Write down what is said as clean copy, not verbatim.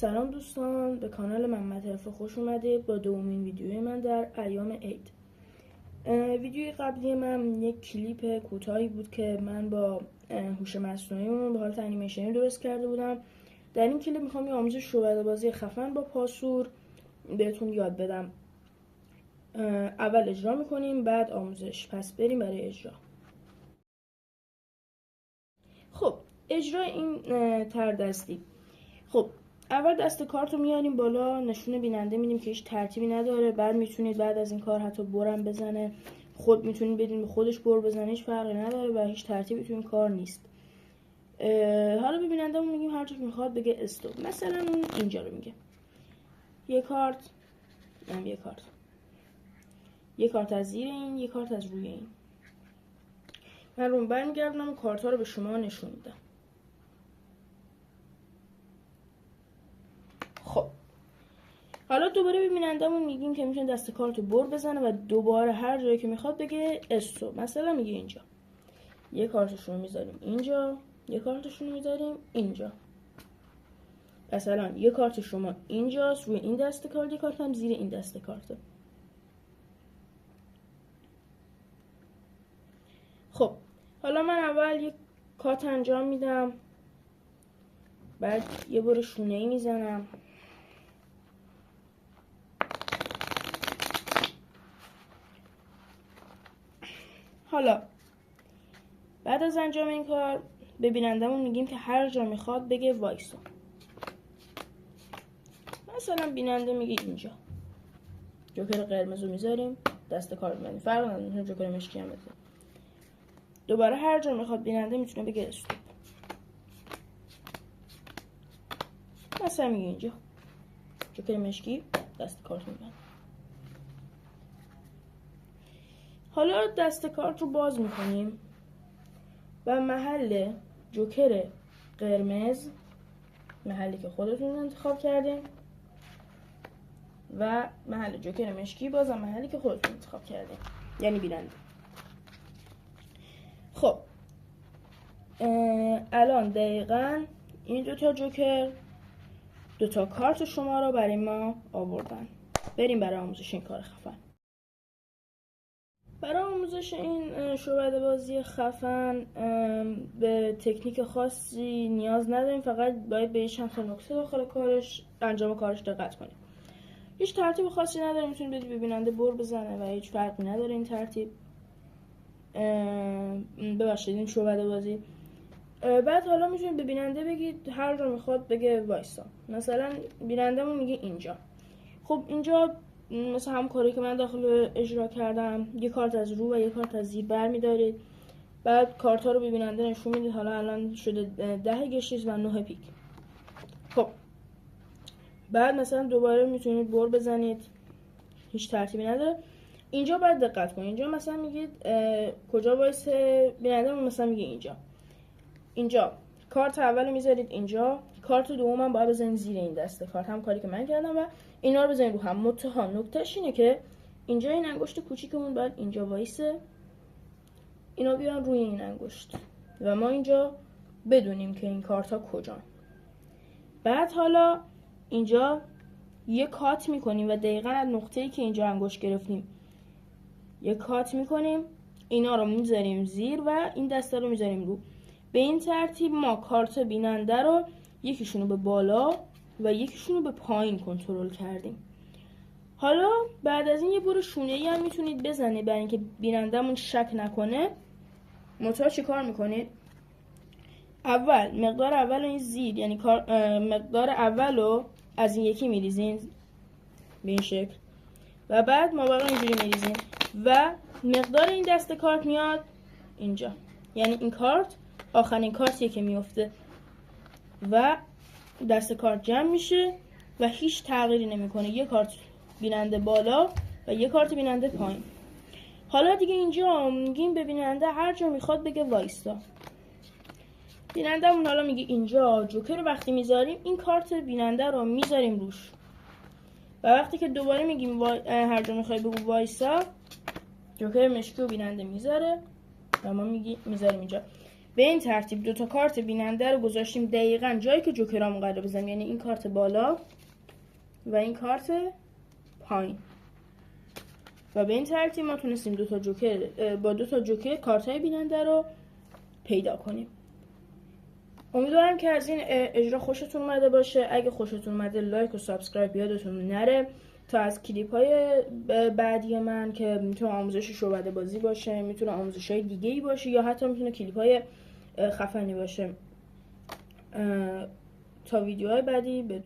سلام دوستان، به کانال محمد حرفه خوش اومدید با دومین ویدیوی من در ایام عید. ویدیوی قبلی من یک کلیپ کوتاهی بود که من با هوش مصنوعی به حالت انیمیشنی درست کرده بودم. در این کلیپ میخوام یه آموزش شعبده بازی خفن با پاسور بهتون یاد بدم. اول اجرا میکنیم، بعد آموزش. پس بریم برای اجرا. خب اجرا این تردستی. خب اول دست کارت رو میاریم بالا، نشون بیننده میدیم که هیچ ترتیبی نداره. بعد میتونید بعد از این کار حتی برم بزنه، خود میتونید بدین به خودش بر بزنه، هیچ فرقی نداره و هیچ ترتیبی تو این کار نیست. حالا به بیننده‌مون میگیم هر جا که میخواد بگه استوب. مثلا اون اینجا رو میگه یه کارت، یه کارت از زیر این، یه کارت از روی این. من رو برمیگردونم و کارت ها رو به شما نشون میدم. خب حالا دوباره به بیننده‌مون میگیم که میتونه دست کارت رو بر بزنه و دوباره هر جایی که میخواد بگه استوب. مثلا میگه اینجا یه کارتشون رو میذاریم اینجا، یه کارتشون رو میذاریم اینجا. مثلا یه کارت شما اینجاست روی این دست کارت، یه کارت هم زیر این دست کارت. خب حالا من اول یک کات انجام میدم، بعد یه بار شونه ای میزنم، حالا بعد از انجام این کار به بینندمون میگیم که هر جا میخواد بگه وایسا. مثلا بیننده میگه اینجا، جوکر قرمز رو میذاریم دست کار میزنیم، فرق نداره میتونه جوکر مشکی هم بذاریم. دوباره هر جا میخواد بیننده میتونه بگه استوب. مثلا میگه اینجا جوکر مشکی دست کارت میزنیم. حالا دست کارت رو باز میکنیم و محل جوکر قرمز، محلی که خودتون انتخاب کردیم، و محل جوکر مشکی بازم محلی که خودتون انتخاب کردیم، یعنی بیننده. خب الان دقیقاً این دوتا جوکر دوتا کارت شما رو برای ما آوردن. بریم برای آموزش این کار خفن. برای آموزش این شعبده بازی خفن به تکنیک خاصی نیاز نداریم، فقط باید به چند تا نکته داخل کارش انجام کارش دقت کنیم. هیچ ترتیب خاصی نداره، میتونید بدید به بیننده بر بزنه و هیچ فرقی نداره این ترتیب. ببخشید این شعبده بازی. بعد حالا میتونید به بیننده بگید هر جا میخواد بگه وایسا. مثلا بیننده‌مون میگه اینجا. خب اینجا مثلا هم کاری که من داخل اجرا کردم، یه کارت از رو و یه کارت از زیر برمی‌دارید. بعد کارت ها رو به بیننده نشون میدید. حالا الان شده 10 گشیز و 9 پیک. خب بعد مثلا دوباره میتونید بر بزنید، هیچ ترتیبی نداره. اینجا باید دقت کنید. اینجا مثلا میگید کجا وایسه بیننده، مثلا میگه اینجا کارت اول میذارید اینجا، کارت دوم هم باید بزنید زیر این دسته کارت، هم کاری که من کردم، و اینا رو بزنید رو هم. متها نکتهش اینه که اینجا این انگشت کوچیکمون باید اینجا وایسه، اینا بیان روی این انگشت و ما اینجا بدونیم که این کارت ها کجان. بعد حالا اینجا یه کات میکنیم و دقیقاً از نقطه‌ای که اینجا انگشت گرفتیم یه کات میکنیم، اینا رو میذاریم زیر و این دسته رو میذاریم رو. به این ترتیب ما کارت بیننده رو یکیشونو به بالا و یکیشونو به پایین کنترل کردیم. حالا بعد از این یه بار شونه‌ای هم میتونید بزنید برای اینکه بیننده‌مون شک نکنه. متأ چی کار میکنید؟ اول مقدار اول این زیر، یعنی مقدار اول رو از این یکی میریزین به این شکل و بعد مابقی اینجوری میریزین و مقدار این دست کارت میاد اینجا، یعنی این کارت آخرین کارتیه که میفته و دست کارت جمع میشه و هیچ تغییری نمیکنه. یه کارت بیننده بالا و یه کارت بیننده پایین. حالا دیگه اینجا میگیم به بیننده هر جا میخواد بگه وایستا. بیننده‌مون حالا میگه اینجا جوکر رو وقتی میذاریم این کارت بیننده رو میذاریم روش و وقتی که دوباره میگیم هر جا میخوای بگو وایسا، جوکر مشکی و بیننده میذاره و ما میذاریم اینجا. به این ترتیب 2 تا کارت بیننده رو گذاشتیم دقیقاً جایی که جوکرامون قرار بزنیم، یعنی این کارت بالا و این کارت پایین. و به این ترتیب ما تونستیم 2 تا جوکر با 2 تا جوکر کارت‌های بیننده رو پیدا کنیم. امیدوارم که از این اجرا خوشتون اومده باشه. اگه خوشتون اومده لایک و سابسکرایب یادتون نره تا از کلیپ های بعدی من که میتونه آموزش شعبده بازی باشه، میتونه آموزش های دیگه ای باشه یا حتی میتونه کلیپ های خفنی باشه، تا ویدیوهای بعدی